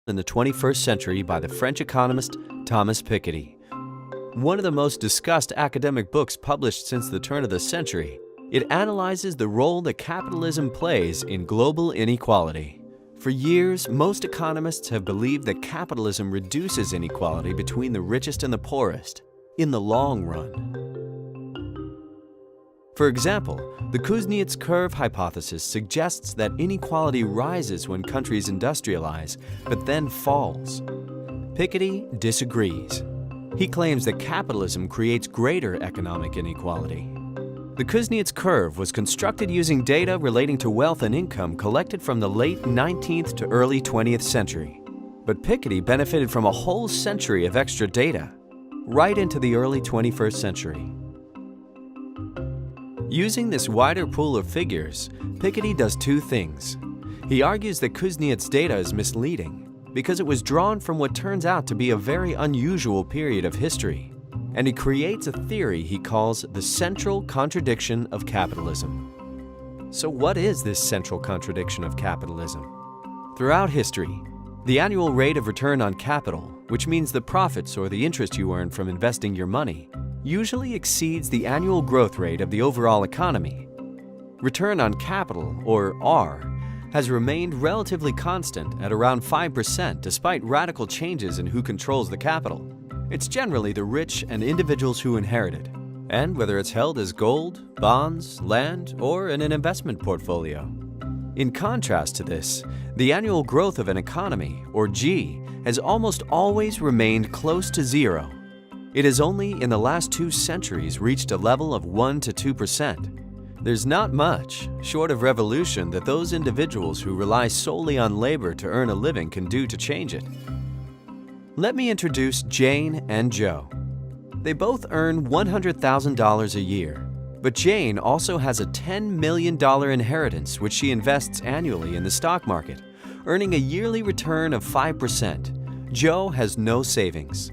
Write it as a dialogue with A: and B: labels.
A: in the 21st Century by the French economist Thomas Piketty. One of the most discussed academic books published since the turn of the century, it analyzes the role that capitalism plays in global inequality. For years, most economists have believed that capitalism reduces inequality between the richest and the poorest in the long run. For example, the Kuznets curve hypothesis suggests that inequality rises when countries industrialize, but then falls. Piketty disagrees. He claims that capitalism creates greater economic inequality. The Kuznets curve was constructed using data relating to wealth and income collected from the late 19th to early 20th century. But Piketty benefited from a whole century of extra data, right into the early 21st century. Using this wider pool of figures, Piketty does two things. He argues that Kuznets' data is misleading because it was drawn from what turns out to be a very unusual period of history, and he creates a theory he calls the central contradiction of capitalism. So what is this central contradiction of capitalism? Throughout history, the annual rate of return on capital, which means the profits or the interest you earn from investing your money, usually exceeds the annual growth rate of the overall economy. Return on capital, or R, has remained relatively constant at around 5% despite radical changes in who controls the capital. It's generally the rich and individuals who inherit it, and whether it's held as gold, bonds, land, or in an investment portfolio. In contrast to this, the annual growth of an economy, or G, has almost always remained close to zero. It has only in the last 2 centuries reached a level of 1 to 2%. There's not much, short of revolution, that those individuals who rely solely on labor to earn a living can do to change it. Let me introduce Jane and Joe. They both earn $100,000 a year, but Jane also has a $10 million inheritance which she invests annually in the stock market, earning a yearly return of 5%. Joe has no savings.